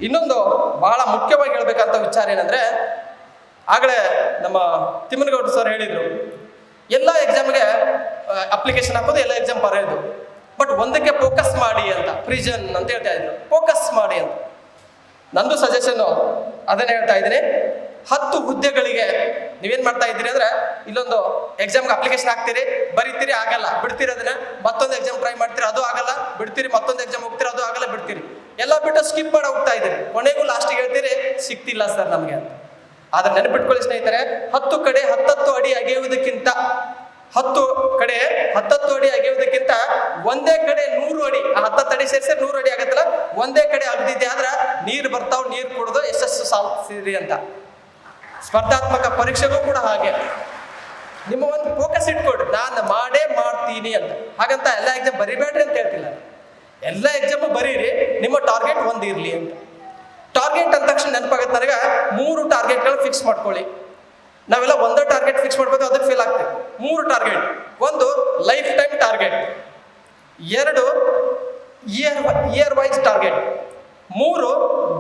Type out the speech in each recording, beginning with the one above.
ಇನ್ನೊಂದು ಬಹಳ ಮುಖ್ಯವಾಗಿ ಹೇಳ್ಬೇಕಂತ ವಿಚಾರ ಏನಂದ್ರೆ, ಆಗಲೇ ನಮ್ಮ ತಿಮ್ಮನಗೌಡ ಸರ್ ಹೇಳಿದ್ರು, ಎಲ್ಲ ಎಕ್ಸಾಮ್ಗೆ ಅಪ್ಲಿಕೇಶನ್ ಹಾಕೋದು, ಎಲ್ಲ ಎಕ್ಸಾಮ್ ಬರೆಯೋದು, ಬಟ್ ಒಂದಕ್ಕೆ ಫೋಕಸ್ ಮಾಡಿ ಅಂತ, ಪ್ರಿಜನ್ ಅಂತ ಹೇಳ್ತಾ ಇದ್ರು, ಫೋಕಸ್ ಮಾಡಿ ಅಂತ. ನಂದು ಸಜೆಷನ್ ಅದನ್ನೇ ಹೇಳ್ತಾ ಇದ್ದೀನಿ. 10 ಹುದ್ದೆಗಳಿಗೆ ನೀವೇನ್ ಮಾಡ್ತಾ ಇದ್ದೀರಿ ಅಂದ್ರೆ, ಇಲ್ಲೊಂದು ಎಕ್ಸಾಮ್ಗೆ ಅಪ್ಲಿಕೇಶನ್ ಹಾಕ್ತೀರಿ, ಬರೀತೀರಿ, ಆಗಲ್ಲ, ಬಿಡ್ತೀರಿ. ಅದನ್ನ ಮತ್ತೊಂದು ಎಕ್ಸಾಮ್ ಟ್ರೈ ಮಾಡ್ತೀರಿ, ಅದು ಆಗಲ್ಲ, ಬಿಡ್ತೀರಿ. ಮತ್ತೊಂದು ಎಕ್ಸಾಮ್ ಹೋಗ್ತೀರಿ, ಅದು ಆಗಲ್ಲ, ಬಿಡ್ತೀರಿ. ಎಲ್ಲ ಬಿಟ್ಟು ಸ್ಕಿಪ್ ಮಾಡಿ ಹೋಗ್ತಾ ಇದ್ದೀರಿ. ಕೊನೆಗೂ ಲಾಸ್ಟಿಗೆ ಹೇಳ್ತೀರಿ, ಸಿಕ್ತಿಲ್ಲ ಸರ್ ನಮಗೆ ಅಂತ. ಆದ್ರೆ ನೆನಪಿಟ್ಕೊಳ್ಳಿ ಸ್ನೇಹಿತರೆ, 10 ಕಡೆ 10 ಅಡಿ ಅಗೆಯುವುದಕ್ಕಿಂತ 10 ಕಡೆ 10 ಅಡಿ ಅಗೆಯುವುದಕ್ಕಿಂತ ಒಂದೇ ಕಡೆ 100 ಅಡಿ, 10 ಅಡಿ ಸೇರಿಸಿ 100 ಅಡಿ ಆಗತ್ತಲ್ಲ, ಒಂದೇ ಕಡೆ ಆಗದಿದ್ದೆ ಆದ್ರೆ ನೀರು ಬರ್ತಾವ್, ನೀರು ಕುಡಿದು ಯಶಸ್ಸು ಸಾಧಿಸಿರಿ ಅಂತ. ಸ್ಪರ್ಧಾತ್ಮಕ ಪರೀಕ್ಷೆಗೂ ಕೂಡ ಹಾಗೆ ನಿಮ್ಮ ಒಂದು ಫೋಕಸ್ ಇಟ್ಕೊಡ್ರಿ, ನಾನು ಮಾಡೇ ಮಾಡ್ತೀನಿ ಅಂತ. ಹಾಗಂತ ಎಲ್ಲ ಎಕ್ಸಾಮ್ ಬರಿಬೇಡ್ರಿ ಅಂತ ಹೇಳ್ತಿಲ್ಲ, ಎಲ್ಲ ಎಕ್ಸಾಮು ಬರೀರಿ, ನಿಮ್ಮ ಟಾರ್ಗೆಟ್ ಒಂದು ಇರಲಿ ಅಂತ. ಟಾರ್ಗೆಟ್ ಅಂದ ತಕ್ಷಣ ನೆನಪಾಗತ್ತೆ ನನಗೆ, 3 ಟಾರ್ಗೆಟ್ಗಳು ಫಿಕ್ಸ್ ಮಾಡ್ಕೊಳ್ಳಿ. ನಾವೆಲ್ಲ ಒಂದೇ ಟಾರ್ಗೆಟ್ ಫಿಕ್ಸ್ ಮಾಡ್ಬೋದು, ಅದಕ್ಕೆ ಫೇಲ್ ಆಗ್ತೇವೆ. 3 ಟಾರ್ಗೆಟ್. ಒಂದು life time target, 2 year wise target, 3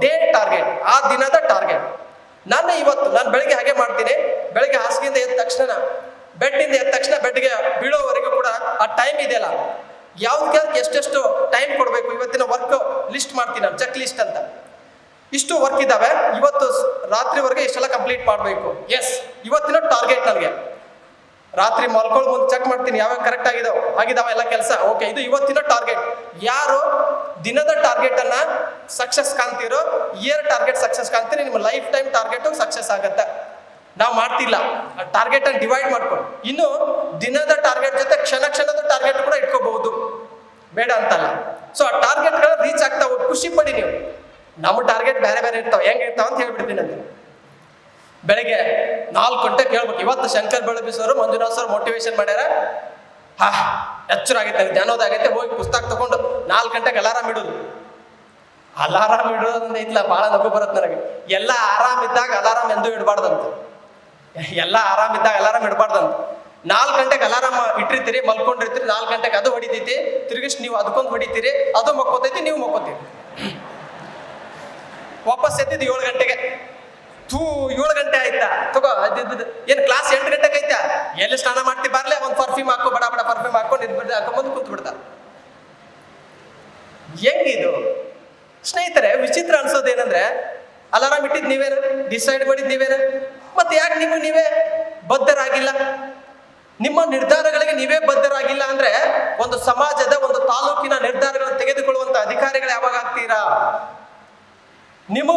day target, ಆ ದಿನದ ಟಾರ್ಗೆಟ್. ನಾನು ಬೆಳಿಗ್ಗೆ ಹಾಗೆ ಮಾಡ್ತೀನಿ. ಬೆಳಿಗ್ಗೆ ಹಾಸಿಗೆಯಿಂದ ಎದ್ದ ತಕ್ಷಣ, ಬೆಡ್ಡಿಂದ ಎದ್ದ ತಕ್ಷಣ ಬೆಡ್ಗೆ ಬೀಳೋವರೆಗೂ ಕೂಡ ಆ ಟೈಮ್ ಇದೆಯಲ್ಲ, ಯಾವ್ದಕ್ಕೆ ಎಷ್ಟೆಷ್ಟು ಟೈಮ್ ಕೊಡಬೇಕು, ಇವತ್ತಿನ ವರ್ಕ್ ಲಿಸ್ಟ್ ಮಾಡ್ತೀನಿ ನಾನು, ಚೆಕ್ ಲಿಸ್ಟ್ ಅಂತ. ಇಷ್ಟು ವರ್ಕ್ ಇದ್ದಾವೆ, ಇವತ್ತು ರಾತ್ರಿವರೆಗೆ ಇಷ್ಟೆಲ್ಲ ಕಂಪ್ಲೀಟ್ ಮಾಡಬೇಕು. ಎಸ್, ಇವತ್ತಿನ ಟಾರ್ಗೆಟ್ ನನಗೆ. ರಾತ್ರಿ ಮಲ್ಕೊಳ್ಳೋ ಮುಂದೆ ಚೆಕ್ ಮಾಡ್ತೀನಿ ಯಾವ್ಯಾವ ಕರೆಕ್ಟ್ ಆಗಿದಾವ ಎಲ್ಲ ಕೆಲಸ. ಓಕೆ, ಇದು ಇವತ್ತಿನ ಟಾರ್ಗೆಟ್. ಯಾರು ದಿನದ ಟಾರ್ಗೆಟ್ ಅನ್ನ ಸಕ್ಸಸ್ ಕಾಣ್ತಿರೋ, ಇಯರ್ ಟಾರ್ಗೆಟ್ ಸಕ್ಸಸ್ ಕಾಣ್ತೀರಿ, ನಿಮ್ಮ ಲೈಫ್ ಟೈಮ್ ಟಾರ್ಗೆಟ್ ಸಕ್ಸಸ್ ಆಗತ್ತೆ. ನಾವು ಮಾಡ್ತಿಲ್ಲ, ಟಾರ್ಗೆಟ್ ಅನ್ನು ಡಿವೈಡ್ ಮಾಡ್ಕೊಂಡು. ಇನ್ನು ದಿನದ ಟಾರ್ಗೆಟ್ ಜೊತೆ ಕ್ಷಣದ ಟಾರ್ಗೆಟ್ ಕೂಡ ಇಟ್ಕೋಬಹುದು, ಬೇಡ ಅಂತಲ್ಲ. ಸೊ ಆ ಟಾರ್ಗೆಟ್ಗಳು ರೀಚ್ ಆಗ್ತಾವ, ಖುಷಿ ಪಡಿ ನೀವು. ನಮ್ಮ ಟಾರ್ಗೆಟ್ ಬೇರೆ ಬೇರೆ ಇರ್ತಾವ, ಹೆಂಗಿರ್ತಾವ ಅಂತ ಹೇಳ್ಬಿಡ್ತೀನಿ ಅಂತ. ಬೆಳಗ್ಗೆ 4 ಗಂಟೆಗೆ ಹೇಳ್ಬೇಕು. ಇವತ್ತು Shankar Belabi sir, Manjunath sir motivation ಮಾಡ್ಯಾರ. ಎಚ್ಚರ ಆಗೈತೆ, ಜ್ಞಾನೋದಯ ಆಗೈತೆ, ಹೋಗಿ ಪುಸ್ತಕ ತಗೊಂಡು 4 ಗಂಟೆಗೆ ಅಲಾರಾಮ್ ಇಡೋದು. ಅಲಾರಾಮ್ ಇಡೋದಂದ್ರೆ ಇಲ್ಲ, ಭಾಳ ನಗು ಬರುತ್ತೆ ನನಗೆ. ಎಲ್ಲ ಆರಾಮಿದ್ದಾಗ ಅಲಾರಾಮ್ ಎಂದೂ ಇಡಬಾರ್ದಂತ, ಎಲ್ಲ ಆರಾಮಿದ್ದಾಗ ಅಲಾರಾಮ್ ಇಡಬಾರ್ದಂತ. 4 ಗಂಟೆಗೆ ಅಲಾರಾಮ್ ಇಟ್ಟಿರ್ತೀರಿ, ಮಲ್ಕೊಂಡಿರ್ತೀರಿ, 4 ಗಂಟೆಗೆ ಅದು ಹೊಡಿತೈತಿ, ತಿರುಗಿಸಿ ನೀವು ಅದಕ್ಕೊಂದು ಹೊಡಿತೀರಿ, ಅದು ಮಕ್ಕೋತೈತಿ, ನೀವು ಮಕ್ಕೋತೀರಿ. ವಾಪಸ್ ಎದ್ದಿದ್ದು 7 ಗಂಟೆಗೆ. 7 ಗಂಟೆ ಆಯ್ತಾ, ತಗೋ ಏನ್ ಕ್ಲಾಸ್ 8 ಗಂಟೆಗೆ ಐತಾ, ಎಲ್ಲಿ ಸ್ನಾನ ಮಾಡ್ತಿ, ಬರ್ಲೆ ಒಂದು ಪರ್ಫ್ಯೂಮ್ ಹಾಕೋ, ಬಡ ಪರ್ಫ್ಯೂಮ್ ಹಾಕೊಂಡು ಇದ್ಬಿಟ್ಟು ಹಾಕೊಂಬಂದು ಕುಂತು ಬಿಡ್ತಾರೆ. ಹೆಂಗಿದು ಸ್ನೇಹಿತರೆ? ವಿಚಿತ್ರ ಅನ್ಸೋದೇನಂದ್ರೆ, ಅಲಾರಾಮ್ ಇಟ್ಟಿದ್ ನೀವೇನ, ಡಿಸೈಡ್ ಮಾಡಿದ್ ನೀವೇನ, ಮತ್ತೆ ಯಾಕೆ ನೀವೇ ಬದ್ಧರಾಗಿಲ್ಲ? ನಿಮ್ಮ ನಿರ್ಧಾರಗಳಿಗೆ ನೀವೇ ಬದ್ಧರಾಗಿಲ್ಲ ಅಂದ್ರೆ, ಒಂದು ಸಮಾಜದ, ಒಂದು ತಾಲೂಕಿನ ನಿರ್ಧಾರಗಳನ್ನು ತೆಗೆದುಕೊಳ್ಳುವಂತ ಅಧಿಕಾರಿಗಳು ಯಾವಾಗ ಆಗ್ತೀರಾ? ನಿಮ್ಮ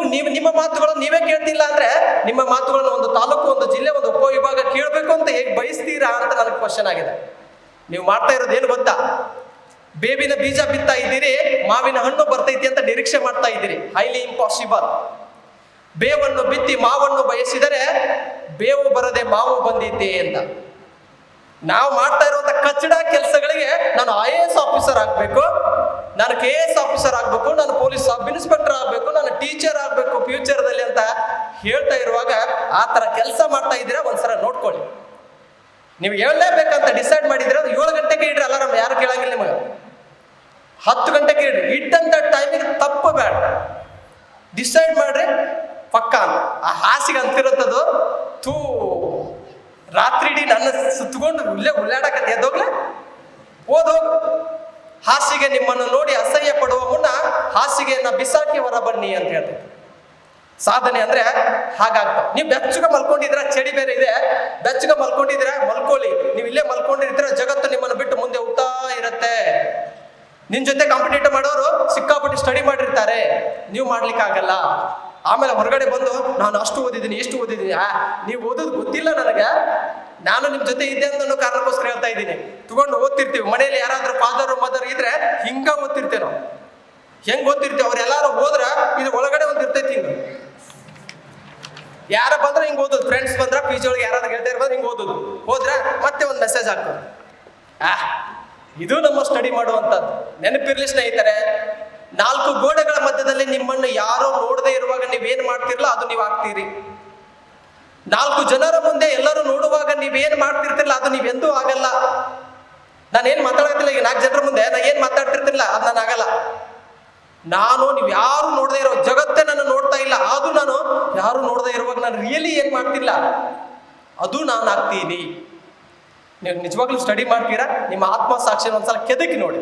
ಮಾತುಗಳನ್ನು ನೀವೇ ಕೇಳ್ತಿಲ್ಲ ಅಂದ್ರೆ, ನಿಮ್ಮ ಮಾತುಗಳನ್ನು ಒಂದು ತಾಲೂಕು, ಒಂದು ಜಿಲ್ಲೆ, ಒಂದು ಉಪವಿಭಾಗ ಕೇಳಬೇಕು ಅಂತ ಹೇಗೆ ಬಯಸ್ತೀರಾ ಅಂತ ನನಗೆ ಕ್ವಶನ್ ಆಗಿದೆ. ನೀವು ಮಾಡ್ತಾ ಇರೋದು ಏನು ಗೊತ್ತಾ? ಬೇವಿನ ಬೀಜ ಬಿತ್ತಾ ಇದ್ದೀರಿ, ಮಾವಿನ ಹಣ್ಣು ಬರ್ತೈತಿ ಅಂತ ನಿರೀಕ್ಷೆ ಮಾಡ್ತಾ ಇದ್ದೀರಿ. Highly impossible. ಬೇವನ್ನು ಬಿತ್ತಿ ಮಾವನ್ನು ಬಯಸಿದರೆ ಬೇವು ಬರದೆ ಮಾವು ಬಂದಿದ್ದೆ ಅಂತ. ನಾವು ಮಾಡ್ತಾ ಇರುವಂತ ಕಚ್ಚಡ ಕೆಲಸಗಳಿಗೆ ನಾನು IAS ಆಫೀಸರ್ ಆಗ್ಬೇಕು, ನಾನು KS ಆಫೀಸರ್ ಆಗ್ಬೇಕು, ನಾನು ಪೊಲೀಸ್ ಸಬ್ ಇನ್ಸ್ಪೆಕ್ಟರ್ ಆಗ್ಬೇಕು, ನಾನು ಟೀಚರ್ ಆಗ್ಬೇಕು ಫ್ಯೂಚರ್ದಲ್ಲಿ ಅಂತ ಹೇಳ್ತಾ ಇರುವಾಗ ಆ ತರ ಕೆಲಸ ಮಾಡ್ತಾ ಇದ್ದೀರಾ? ಒಂದ್ಸಲ ನೋಡ್ಕೊಳ್ಳಿ. ನೀವು ಹೇಳಲೇಬೇಕಂತ ಡಿಸೈಡ್ ಮಾಡಿದ್ರೆ 7 ಗಂಟೆಗೆ ಇಡ್ರಿ ಅಲಾರಾಮ್, ಯಾರು ಕೇಳಂಗಿಲ್ಲ ನಿಮಗೆ. 10 ಗಂಟೆಗೆ ಇಡ್ರಿ. ಇಟ್ಟಂತ ಟೈಮಿಗೆ ತಪ್ಪು ಬೇಡ, ಡಿಸೈಡ್ ಮಾಡ್ರಿ ಪಕ್ಕ ಅಂತ. ಆ ಹಾಸಿಗೆ ಅಂತಿರುತ್ತದು, ರಾತ್ರಿ ಇಡೀ ನನ್ನ ಸುತ್ತಕೊಂಡು ಇಲ್ಲೇ ಉಳ್ಳಾಡಕತ್ತೆ, ಎದ್ದೋಗ್ಲೆ ಓದೋಗು. ಹಾಸಿಗೆ ನಿಮ್ಮನ್ನು ನೋಡಿ ಅಸಹ್ಯ ಪಡುವ ಮುನ್ನ ಹಾಸಿಗೆಯನ್ನ ಬಿಸಾಕಿ ಹೊರ ಬನ್ನಿ ಅಂತ ಹೇಳ್ತೇವೆ. ಸಾಧನೆ ಅಂದ್ರೆ ಹಾಗಾಗ್ತದೆ. ನೀವು ಬೆಚ್ಚಗ ಮಲ್ಕೊಂಡಿದ್ರ, ಚಳಿ ಬೇರೆ ಇದೆ, ಬೆಚ್ಚಗ ಮಲ್ಕೊಂಡಿದ್ರ ಮಲ್ಕೊಳ್ಳಿ. ನೀವು ಇಲ್ಲೇ ಮಲ್ಕೊಂಡಿರ್ತೀರ, ಜಗತ್ತು ನಿಮ್ಮನ್ನು ಬಿಟ್ಟು ಮುಂದೆ ಹೋಗ್ತಾ ಇರತ್ತೆ. ನಿನ್ ಜೊತೆ ಕಾಂಪಿಟೇಟಿವ್ ಮಾಡೋರು ಸಿಕ್ಕಾಪಟ್ಟಿ ಸ್ಟಡಿ ಮಾಡಿರ್ತಾರೆ, ನೀವು ಮಾಡ್ಲಿಕ್ಕಾಗಲ್ಲ. ಆಮೇಲೆ ಹೊರಗಡೆ ಬಂದು ನಾನು ಅಷ್ಟು ಓದಿದ್ದೀನಿ, ಇಷ್ಟು ಓದಿದ್ದೀನಿ. ನೀವು ಓದೋದು ಗೊತ್ತಿಲ್ಲ ನನಗೆ, ನಾನು ನಿಮ್ ಜೊತೆ ಇದ್ದೆ ಅಂತ ಕಾರಣಕ್ಕೋಸ್ಕರ ಹೇಳ್ತಾ ಇದ್ದೀನಿ. ತಗೊಂಡು ಓದ್ತಿರ್ತೀವಿ. ಮನೇಲಿ ಯಾರಾದ್ರೂ ಫಾದರ್ ಮದರ್ ಇದ್ರೆ ಹಿಂಗ ಓದ್ತಿರ್ತೇವೆ ನಾವು. ಹೆಂಗ್ ಓದ್ತಿರ್ತೀವಿ? ಅವ್ರೆಲ್ಲಾರು ಹೋದ್ರ ಇದು ಒಳಗಡೆ ಒಂದು ಇರ್ತೈತಿ, ಹಿಂಗ ಯಾರ ಬಂದ್ರೆ ಹಿಂಗ್ ಓದೋದು. ಫ್ರೆಂಡ್ಸ್ ಬಂದ್ರ, PG ಒಳಗೆ ಯಾರಾದ್ರೂ ಗೆಳತಿಯರು ಬಂದ್ರೆ ಹಿಂಗ್ ಓದೋದು. ಹೋದ್ರ ಮತ್ತೆ ಒಂದು ಮೆಸೇಜ್ ಹಾಕೋದು. ಇದು ನಮ್ಮ ಸ್ಟಡಿ ಮಾಡುವಂಥದ್ದು. ನೆನಪಿರ್ಲಿ ಸ್ನೇಹಿತರೆ, 4 ಗೋಡೆಗಳ ಮಧ್ಯದಲ್ಲಿ ನಿಮ್ಮನ್ನು ಯಾರೋ ನೋಡದೆ ಇರುವಾಗ ನೀವೇನ್ ಮಾಡ್ತಿರ್ಲ ಅದು ನೀವು ಆಗ್ತೀರಿ. 4 ಜನರ ಮುಂದೆ ಎಲ್ಲರೂ ನೋಡುವಾಗ ನೀವೇನ್ ಮಾಡ್ತಿರ್ತಿರ್ಲ ಅದು ನೀವೆಂದೂ ಆಗಲ್ಲ. ನಾನೇನ್ ಮಾತಾಡ್ತಿಲ್ಲ, ಈಗ 4 ಜನರ ಮುಂದೆ ನಾ ಏನ್ ಮಾತಾಡ್ತಿರ್ತಿರ್ಲ ಅದು ನಾನು ಆಗಲ್ಲ. ನೀವು ಯಾರು ನೋಡದೆ ಇರೋ ಜಗತ್ತೇ ನಾನು ರಿಯಲಿ ಏನು ಮಾಡ್ತಿಲ್ಲ ಅದು ನಾನು ಆಗ್ತೀನಿ. ನೀವು ನಿಜವಾಗ್ಲೂ ಸ್ಟಡಿ ಮಾಡ್ತೀರಾ, ನಿಮ್ಮ ಆತ್ಮಸಾಕ್ಷಿನ ಒಂದ್ಸಲ ಕೆದಕಿ ನೋಡಿ.